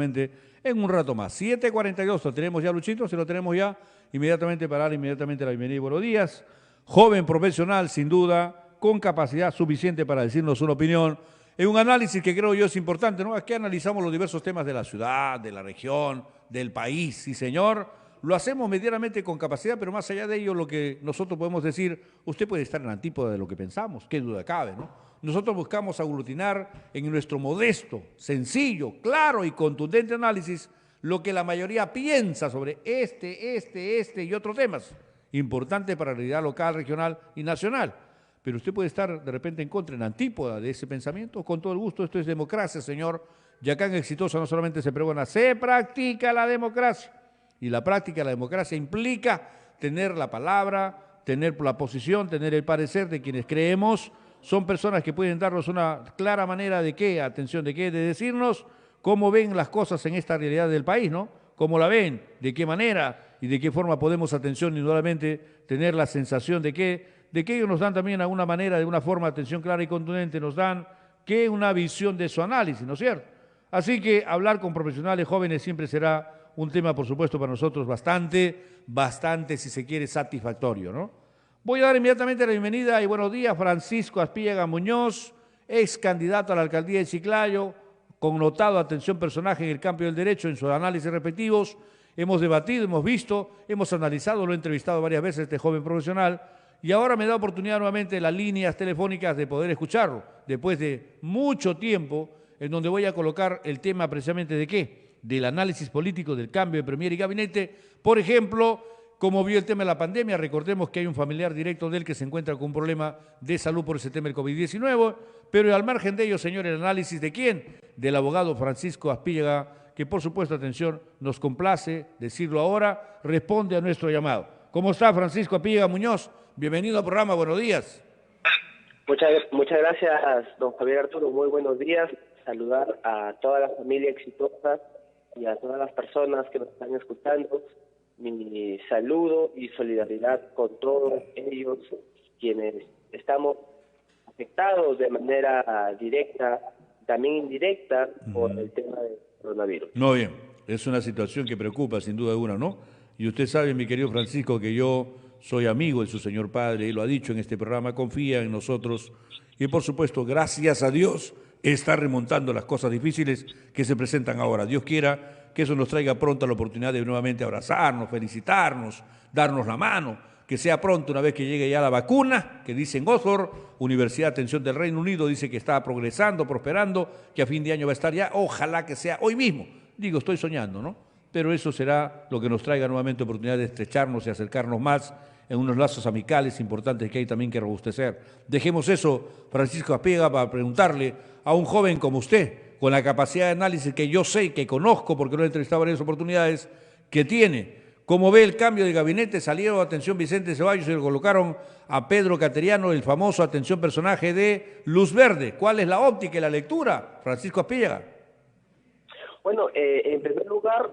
en un rato más. 7:42, lo tenemos ya, Luchito, se lo tenemos ya inmediatamente para dar inmediatamente la bienvenida y buenos días. Joven profesional, sin duda, con capacidad suficiente para decirnos una opinión en un análisis que creo yo es importante, ¿no? Aquí analizamos los diversos temas de la ciudad, de la región, del país, sí señor. Lo hacemos medianamente con capacidad, pero más allá de ello, lo que nosotros podemos decir, usted puede estar en la antípoda de lo que pensamos, qué duda cabe, ¿no? Nosotros buscamos aglutinar en nuestro modesto, sencillo, claro y contundente análisis lo que la mayoría piensa sobre este y otros temas, importantes para la realidad local, regional y nacional. Pero usted puede estar de repente en contra, en antípoda de ese pensamiento, con todo el gusto, esto es democracia, señor. Y acá en Exitosa no solamente se pregona, se practica la democracia. Y la práctica de la democracia implica tener la palabra, tener la posición, tener el parecer de quienes creemos. Son personas que pueden darnos una clara manera de qué, atención, de qué, de decirnos cómo ven las cosas en esta realidad del país, ¿no? Cómo la ven, de qué manera y de qué forma podemos, atención, indudablemente, tener la sensación de que ellos nos dan también alguna manera, de una forma, atención clara y contundente, nos dan que una visión de su análisis, ¿no es cierto? Así que hablar con profesionales jóvenes siempre será un tema, por supuesto, para nosotros bastante, si se quiere, satisfactorio, ¿no? Voy a dar inmediatamente la bienvenida y buenos días a Francisco Aspíllaga Muñoz, ex candidato a la alcaldía de Chiclayo, connotado, atención, personaje en el campo del derecho, en sus análisis respectivos. Hemos debatido, hemos visto, hemos analizado, lo he entrevistado varias veces este joven profesional, y ahora me da oportunidad nuevamente las líneas telefónicas de poder escucharlo, después de mucho tiempo, en donde voy a colocar el tema precisamente de qué, del análisis político del cambio de premier y gabinete. Por ejemplo, como vio el tema de la pandemia, recordemos que hay un familiar directo de él que se encuentra con un problema de salud por ese tema del COVID-19, pero al margen de ello, señor, el análisis de quién, del abogado Francisco Aspíllaga, que por supuesto, atención, nos complace decirlo ahora, responde a nuestro llamado. ¿Cómo está Francisco Aspíllaga Muñoz? Bienvenido al programa, buenos días. Muchas gracias, don Javier Arturo, muy buenos días. Saludar a toda la familia Exitosa y a todas las personas que nos están escuchando. Mi saludo y solidaridad con todos ellos quienes estamos afectados de manera directa, también indirecta, por el tema del coronavirus. No, bien, es una situación que preocupa sin duda alguna, ¿no? Y usted sabe, mi querido Francisco, que yo soy amigo de su señor padre, y lo ha dicho en este programa, confía en nosotros y por supuesto, gracias a Dios, está remontando las cosas difíciles que se presentan ahora. Dios quiera que eso nos traiga pronto la oportunidad de nuevamente abrazarnos, felicitarnos, darnos la mano, que sea pronto una vez que llegue ya la vacuna, que dice en Oxford, Universidad de Atención del Reino Unido, dice que está progresando, prosperando, que a fin de año va a estar ya, ojalá que sea hoy mismo. Digo, estoy soñando, ¿no? Pero eso será lo que nos traiga nuevamente oportunidad de estrecharnos y acercarnos más en unos lazos amicales importantes que hay también que robustecer. Dejemos eso, Francisco Aspíllaga, para preguntarle a un joven como usted, con la capacidad de análisis que yo sé y que conozco, porque lo he entrevistado varias oportunidades, que tiene. ¿Cómo ve el cambio de gabinete? Salieron, atención, Vicente Ceballos y le colocaron a Pedro Cateriano, el famoso, atención, personaje de Luz Verde. ¿Cuál es la óptica y la lectura, Francisco Aspíllaga? Bueno, en primer lugar,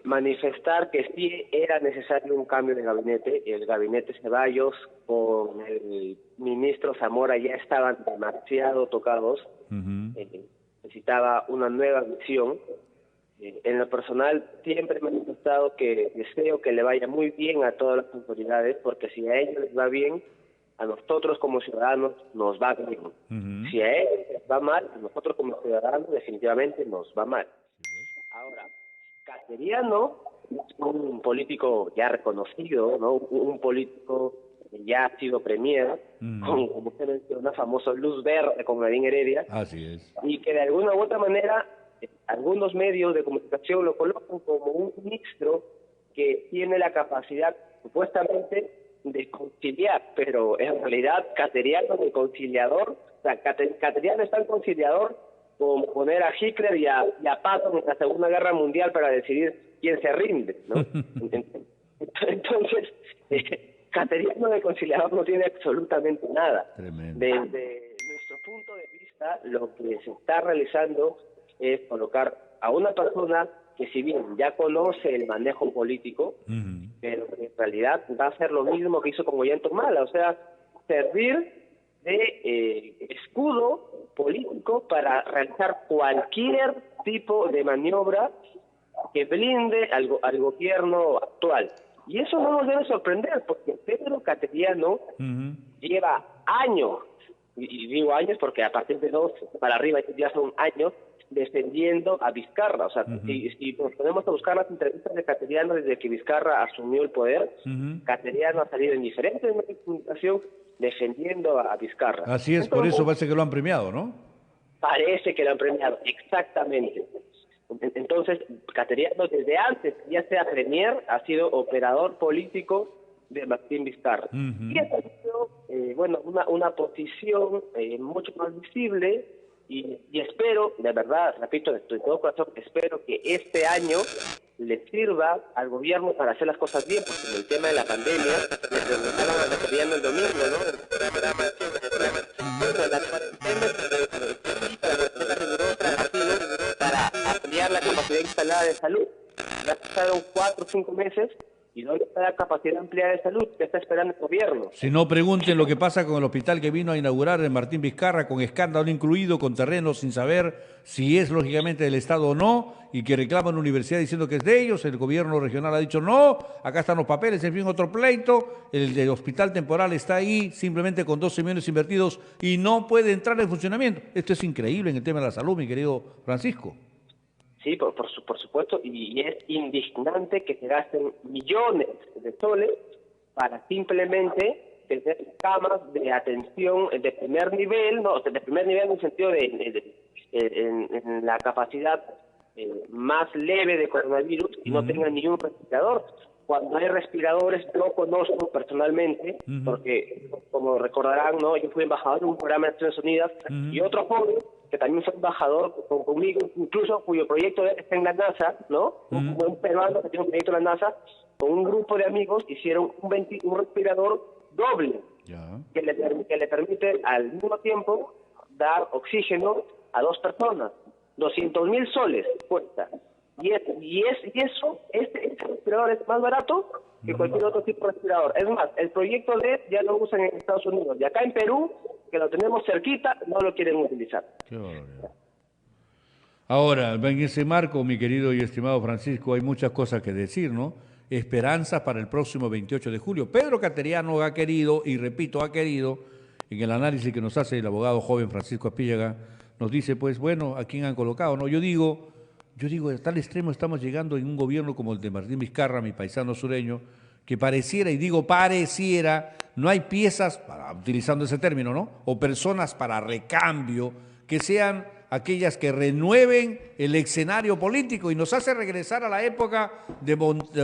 manifestar que sí era necesario un cambio de gabinete. El gabinete Ceballos con el ministro Zamora ya estaban demasiado tocados. Necesitaba una nueva visión. En lo personal siempre he manifestado que deseo que le vaya muy bien a todas las autoridades, porque si a ellos les va bien, a nosotros como ciudadanos nos va bien. Si a ellos les va mal, a nosotros como ciudadanos definitivamente nos va mal. Ahora, Cateriano es un político ya reconocido, ¿no? Un político que ya ha sido premier, con, como usted menciona, famoso Luz Verde con Nadine Heredia. Así es. Y que de alguna u otra manera algunos medios de comunicación lo colocan como un ministro que tiene la capacidad supuestamente de conciliar, pero en realidad Cateriano de conciliador, o sea, Cateriano es tan conciliador como poner a Hitler y a Patton en la Segunda Guerra Mundial para decidir quién se rinde, ¿no? Entonces, Cateriano de conciliador no tiene absolutamente nada. Tremendo. Desde nuestro punto de vista, lo que se está realizando es colocar a una persona que si bien ya conoce el manejo político, pero en realidad va a hacer lo mismo que hizo con Ollanta-Humala, o sea, servir de escudo político para realizar cualquier tipo de maniobra que blinde al gobierno actual. Y eso no nos debe sorprender, porque Pedro Cateriano lleva años, y digo años porque a partir de 2 para arriba ya son años, defendiendo a Vizcarra. O sea, si nos ponemos a buscar las entrevistas de Cateriano desde que Vizcarra asumió el poder, Cateriano ha salido en diferentes medios de comunicación defendiendo a Vizcarra. Así es, por eso parece que lo han premiado, ¿no? Parece que lo han premiado, exactamente. Entonces, Cateriano desde antes, ya sea premier, ha sido operador político de Martín Vizcarra. Y ha tenido, una posición mucho más visible y espero, de verdad, repito, de todo corazón, espero que este año le sirva al gobierno para hacer las cosas bien, porque en el tema de la pandemia, le preguntaron a Cateriano el domingo, ¿no? La cuarentena rigurosa ha sido para ampliar la capacidad instalada de salud. Ya pasaron 4 o 5 meses. ¿Y dónde está la capacidad ampliada de salud? ¿Qué está esperando el gobierno? Si no, pregunten lo que pasa con el hospital que vino a inaugurar de Martín Vizcarra, con escándalo incluido, con terrenos sin saber si es lógicamente del Estado o no, y que reclaman la universidad diciendo que es de ellos. El gobierno regional ha dicho no, acá están los papeles, en fin, otro pleito. El hospital temporal está ahí simplemente con 12 millones invertidos y no puede entrar en funcionamiento. Esto es increíble en el tema de la salud, mi querido Francisco. Sí, por supuesto, y es indignante que se gasten millones de soles para simplemente tener camas de atención de primer nivel, no, de primer nivel en el sentido en la capacidad más leve de coronavirus y no tengan ningún respirador. Cuando hay respiradores, yo conozco personalmente, porque como recordarán, ¿no? Yo fui embajador de un programa de Naciones Unidas y otro joven que también fue embajador conmigo, incluso cuyo proyecto está en la NASA, ¿no? Un peruano que tiene un proyecto en la NASA, con un grupo de amigos hicieron un respirador doble, que le permite al mismo tiempo dar oxígeno a 2 personas. 200,000 soles cuesta. Este respirador es más barato que cualquier otro tipo de respirador. Es más, el proyecto LED ya lo usan en Estados Unidos. Y acá en Perú, que lo tenemos cerquita, no lo quieren utilizar. Qué barbaridad. Ahora, en ese marco, mi querido y estimado Francisco, hay muchas cosas que decir, ¿no? Esperanzas para el próximo 28 de julio. Pedro Cateriano ha querido, y repito, ha querido, en el análisis que nos hace el abogado joven Francisco Aspíllaga, nos dice, pues, bueno, ¿a quién han colocado? No, yo digo, a tal extremo estamos llegando en un gobierno como el de Martín Vizcarra, mi paisano sureño, que pareciera, y digo pareciera, no hay piezas, utilizando ese término, ¿no? O personas para recambio, que sean aquellas que renueven el escenario político y nos hace regresar a la época de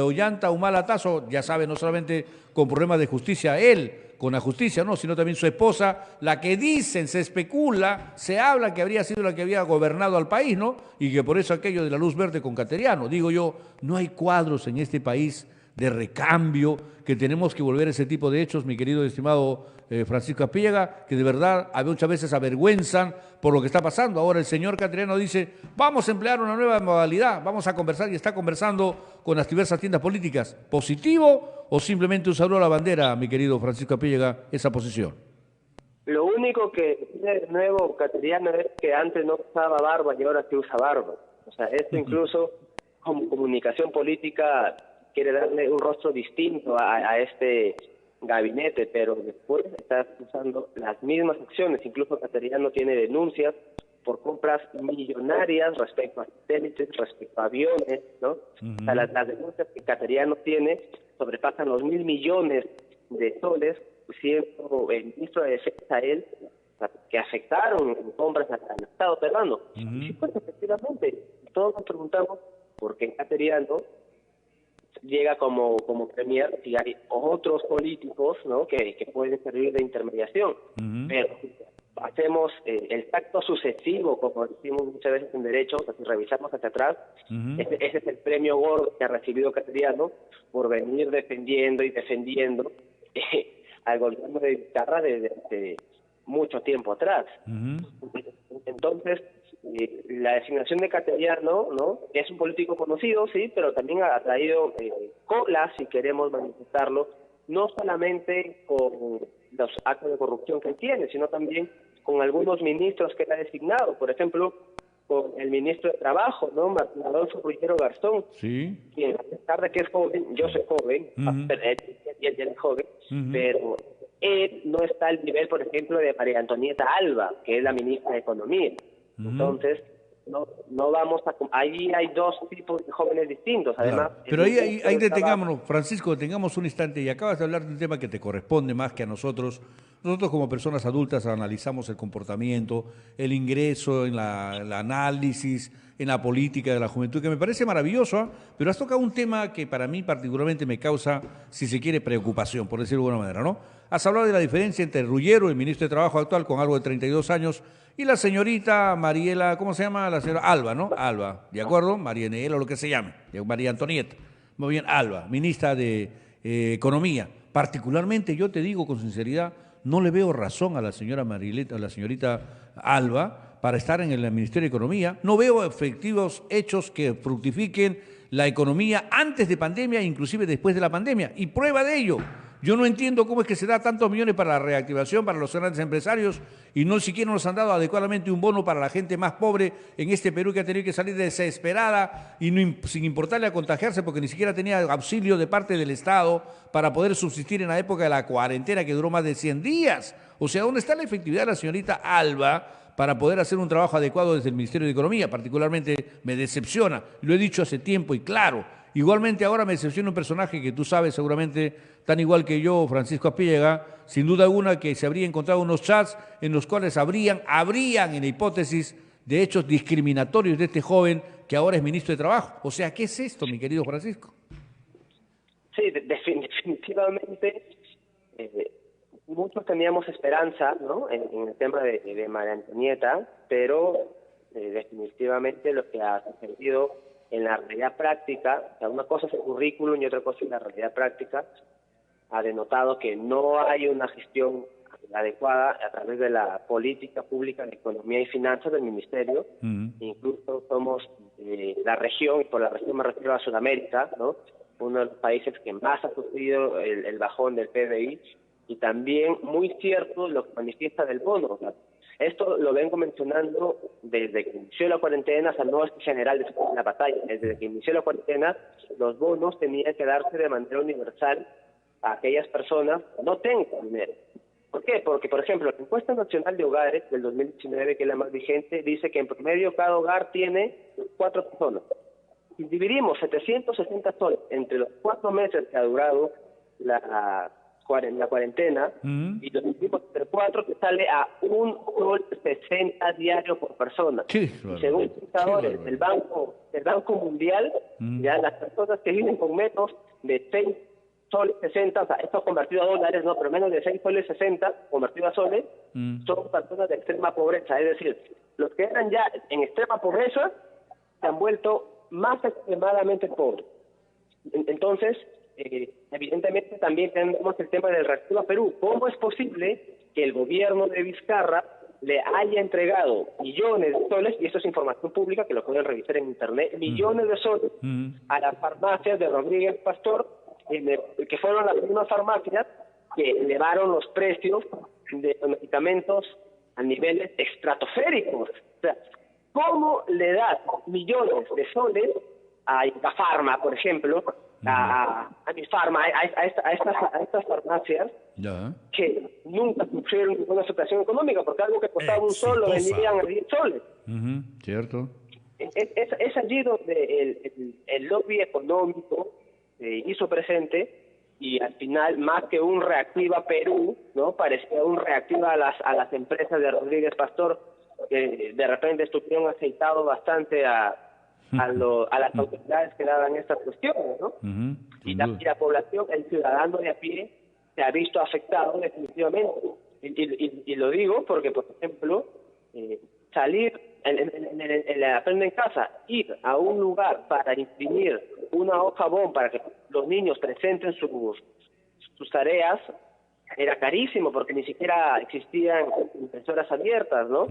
Ollanta Humala Tazo, ya sabe, no solamente con problemas de justicia él, con la justicia, no, sino también su esposa, la que dicen, se especula, se habla que habría sido la que había gobernado al país, ¿no? Y que por eso aquello de la luz verde con Cateriano. Digo yo, no hay cuadros en este país de recambio, que tenemos que volver a ese tipo de hechos, mi querido y estimado Francisco Aspíllaga, que de verdad muchas veces avergüenzan por lo que está pasando. Ahora el señor Cateriano dice, vamos a emplear una nueva modalidad, vamos a conversar y está conversando con las diversas tiendas políticas. ¿Positivo o simplemente un saludo a la bandera, mi querido Francisco Aspíllaga, esa posición? Lo único que tiene de nuevo Cateriano es que antes no usaba barba y ahora sí usa barba. O sea, esto incluso como comunicación política quiere darle un rostro distinto a este gabinete, pero después está usando las mismas acciones. Incluso Cateriano tiene denuncias por compras millonarias respecto a satélites, respecto a aviones, ¿no? O sea, las denuncias que Cateriano tiene sobrepasan los 1.000 millones de soles, siendo el ministro de Defensa él, que afectaron en compras al Estado peruano. Y sí, pues efectivamente, todos nos preguntamos por qué Cateriano llega como premier si hay otros políticos, ¿no? que pueden servir de intermediación. Pero hacemos el tacto sucesivo, como decimos muchas veces en derecho, o sea, si revisamos hacia atrás, ese es el premio gordo que ha recibido Cateriano por venir defendiendo al gobierno de Vizcarra desde mucho tiempo atrás. Entonces, la designación de Cateriano, ¿no? Es un político conocido, sí, pero también ha traído cola, si queremos manifestarlo, no solamente con los actos de corrupción que él tiene, sino también con algunos ministros que él ha designado. Por ejemplo, con el ministro de Trabajo, ¿no? Martín Adolfo Ruggiero Garzón, Sí. quien a pesar de que es joven, yo soy joven, pero él es joven, pero él no está al nivel, por ejemplo, de María Antonieta Alba, que es la ministra de Economía. Entonces, no vamos a... Ahí hay dos tipos de jóvenes distintos, además... Claro. Pero ahí detengámonos, Francisco, detengamos un instante y acabas de hablar de un tema que te corresponde más que a nosotros. Nosotros como personas adultas analizamos el comportamiento, el ingreso en el análisis, en la política de la juventud, que me parece maravilloso, ¿eh? Pero has tocado un tema que para mí particularmente me causa, si se quiere, preocupación, por decirlo de alguna manera, ¿no? Has hablado de la diferencia entre Ruggiero, el ministro de Trabajo actual, con algo de 32 años, y la señorita Mariela, ¿cómo se llama? La señora Alba, ¿no? Alba, ¿de acuerdo? María Enela o lo que se llame, María Antonieta. Muy bien, Alba, ministra de Economía. Particularmente, yo te digo con sinceridad, no le veo razón a la señora Marileta, a la señorita Alba, para estar en el Ministerio de Economía. No veo efectivos hechos que fructifiquen la economía antes de pandemia, inclusive después de la pandemia. Y prueba de ello, yo no entiendo cómo es que se da tantos millones para la reactivación, para los grandes empresarios, y no siquiera nos han dado adecuadamente un bono para la gente más pobre en este Perú, que ha tenido que salir desesperada y sin importarle a contagiarse, porque ni siquiera tenía auxilio de parte del Estado para poder subsistir en la época de la cuarentena, que duró más de 100 días. O sea, ¿dónde está la efectividad de la señorita Alba para poder hacer un trabajo adecuado desde el Ministerio de Economía? Particularmente me decepciona, lo he dicho hace tiempo y claro. Igualmente ahora me decepciona un personaje que tú sabes seguramente tan igual que yo, Francisco Aspillega, sin duda alguna que se habría encontrado unos chats en los cuales habrían en la hipótesis de hechos discriminatorios de este joven que ahora es ministro de Trabajo. O sea, ¿qué es esto, mi querido Francisco? Sí, definitivamente muchos teníamos esperanza, ¿no? en el tema de María Antonieta, pero definitivamente lo que ha sucedido en la realidad práctica, o sea, una cosa es el currículum y otra cosa es la realidad práctica, ha denotado que no hay una gestión adecuada a través de la política pública de economía y finanzas del ministerio. Incluso somos la región, y por la región me refiero a Sudamérica, ¿no? Uno de los países que más ha sufrido el bajón del PBI, y también muy cierto lo que manifiesta del bono. O sea, esto lo vengo mencionando desde que inició la cuarentena, o sea, no es general después de la batalla. Desde que inició la cuarentena, los bonos tenían que darse de manera universal a aquellas personas que no tengan dinero. ¿Por qué? Porque, por ejemplo, la encuesta nacional de hogares del 2019, que es la más vigente, dice que en promedio cada hogar tiene 4 personas. Si dividimos 760 soles entre los 4 meses que ha durado la cuarentena, y lo dividimos entre 4, que sale a $1.60 diario por persona. Y según indicadores del Banco Mundial, ya las personas que viven con menos de 6 soles 60, o sea, esto convertido a dólares, no, pero menos de 6 soles 60, convertido a soles, son personas de extrema pobreza. Es decir, los que eran ya en extrema pobreza se han vuelto más extremadamente pobres. Entonces, evidentemente también tenemos el tema del reactivo a Perú. ¿Cómo es posible que el gobierno de Vizcarra le haya entregado millones de soles, y esto es información pública que lo pueden revisar en internet, millones de soles a las farmacias de Rodríguez Pastor, que fueron las mismas farmacias que elevaron los precios de los medicamentos a niveles estratosféricos? O sea, ¿cómo le das millones de soles a Incafarma, por ejemplo, a Mifarma, a estas farmacias que nunca sufrieron ninguna situación económica, porque algo que costaba un sol lo vendían a 10 soles? Cierto. Es allí donde el lobby económico se hizo presente, y al final, más que un reactiva Perú, ¿no? Parecía un reactiva a las empresas de Rodríguez Pastor, que de repente estuvieron aceitado bastante a las autoridades que daban estas cuestiones, ¿no? Y la población, el ciudadano de a pie, se ha visto afectado definitivamente. Y lo digo porque, por ejemplo, salir en la Aprende en Casa, ir a un lugar para imprimir una hoja BOM para que los niños presenten sus tareas, era carísimo porque ni siquiera existían impresoras abiertas, ¿no?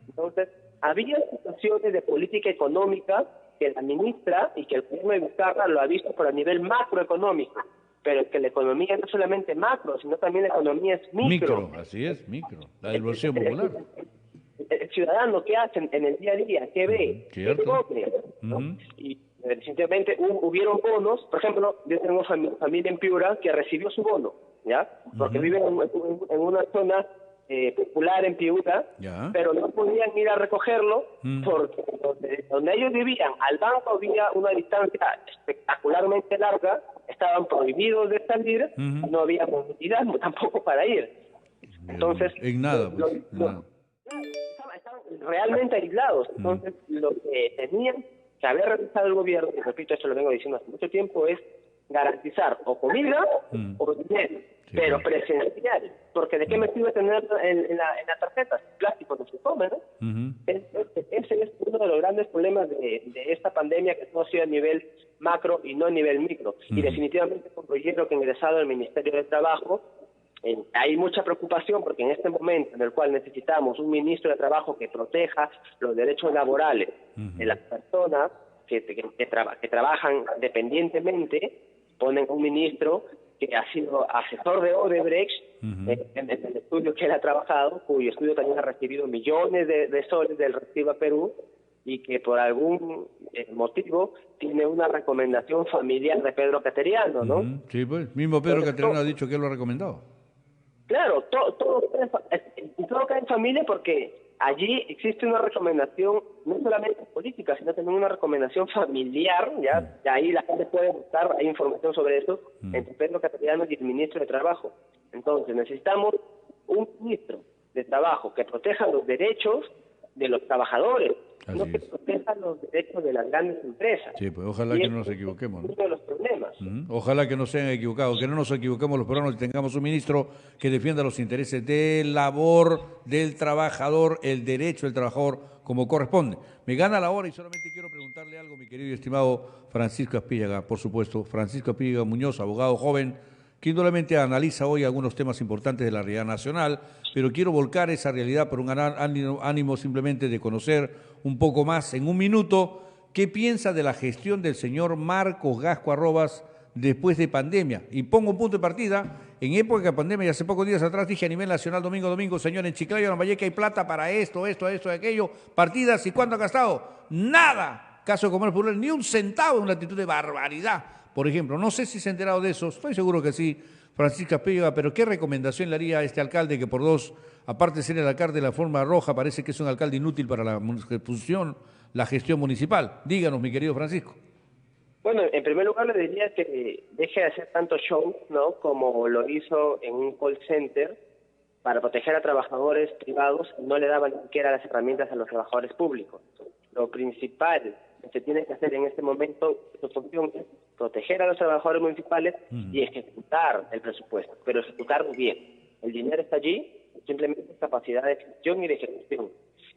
Entonces, había situaciones de política económica que la ministra y que el gobierno de Vizcarra lo ha visto por a nivel macroeconómico, pero que la economía no es solamente macro, sino también la economía es micro. Así es, micro, la del bolsillo popular. el ciudadano qué hace en el día a día, qué ve, qué come, ¿no? Y recientemente hubieron bonos, por ejemplo, yo tengo familia en Piura que recibió su bono, ¿ya? Porque viven en una zona popular en Piura, pero no podían ir a recogerlo porque donde ellos vivían al banco había una distancia espectacularmente larga, estaban prohibidos de salir, no había movilidad tampoco para ir. Entonces, en nada, pues, estaban realmente aislados. Entonces, lo que tenían que haber realizado el gobierno, y repito, esto lo vengo diciendo hace mucho tiempo, es garantizar o comida o dinero, pero presencial, porque de qué me sirve tener en la tarjeta, el plástico no se come, ¿no? Ese es uno de los grandes problemas de esta pandemia, que todo ha sido a nivel macro y no a nivel micro. Y definitivamente, como yo creo que he ingresado al Ministerio de Trabajo, hay mucha preocupación porque en este momento en el cual necesitamos un ministro de Trabajo que proteja los derechos laborales de las personas que trabajan dependientemente, ponen un ministro que ha sido asesor de Odebrecht en el estudio que él ha trabajado, cuyo estudio también ha recibido millones de soles del Reactiva Perú, y que por algún motivo tiene una recomendación familiar de Pedro Cateriano, ¿no? Sí, pues, mismo Pedro Cateriano ha dicho que él lo ha recomendado. Claro, todo cae en familia porque allí existe una recomendación no solamente política, sino también una recomendación familiar, ¿ya? Y ahí la gente puede buscar, hay información sobre eso, entre Pedro Cateriano y el ministro de Trabajo. Entonces, necesitamos un ministro de Trabajo que proteja los derechos de los trabajadores, no que proteja los derechos de las grandes empresas. Sí, pues ojalá que no nos equivoquemos, ¿no? Uno de los problemas. Ojalá que no se hayan equivocado, que no nos equivoquemos los peruanos y tengamos un ministro que defienda los intereses de labor del trabajador, el derecho del trabajador como corresponde. Me gana la hora y solamente quiero preguntarle algo, mi querido y estimado Francisco Aspíllaga, por supuesto. Francisco Aspíllaga Muñoz, abogado joven, que indudablemente analiza hoy algunos temas importantes de la realidad nacional, pero quiero volcar esa realidad por un ánimo simplemente de conocer un poco más, en un minuto, qué piensa de la gestión del señor Marcos Gasco Arrobas después de pandemia. Y pongo un punto de partida, en época de pandemia, y hace pocos días atrás dije a nivel nacional, domingo, señor, en Chiclayo, en Lambayeque hay plata para esto, aquello, partidas, ¿y cuánto ha gastado? Nada. Caso de Comercio Popular, ni un centavo, en una actitud de barbaridad. Por ejemplo, no sé si se ha enterado de eso, estoy seguro que sí, Francisco Aspíllaga, pero ¿qué recomendación le haría a este alcalde que por dos, aparte de ser el alcalde de la forma roja, parece que es un alcalde inútil para la gestión municipal? Díganos, mi querido Francisco. Bueno, en primer lugar le diría que deje de hacer tanto show, ¿no?, como lo hizo en un call center para proteger a trabajadores privados, no le daban ni siquiera las herramientas a los trabajadores públicos. Lo principal que se tiene que hacer en este momento, su función es proteger a los trabajadores municipales y ejecutar el presupuesto, pero ejecutarlo bien. El dinero está allí, simplemente es capacidad de gestión y de ejecución.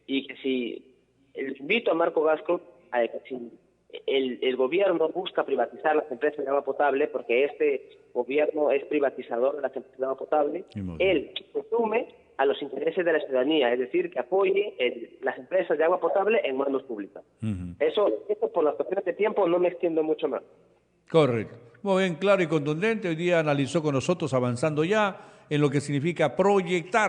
Y que si, invito a Marco Gasco a que si el gobierno busca privatizar las empresas de agua potable, porque este gobierno es privatizador de las empresas de agua potable, él se sume a los intereses de la ciudadanía, es decir, que apoye las empresas de agua potable en manos públicas. Eso por las cuestiones de tiempo no me extiendo mucho más. Correcto. Muy bien, claro y contundente. Hoy día analizó con nosotros, avanzando ya en lo que significa proyectar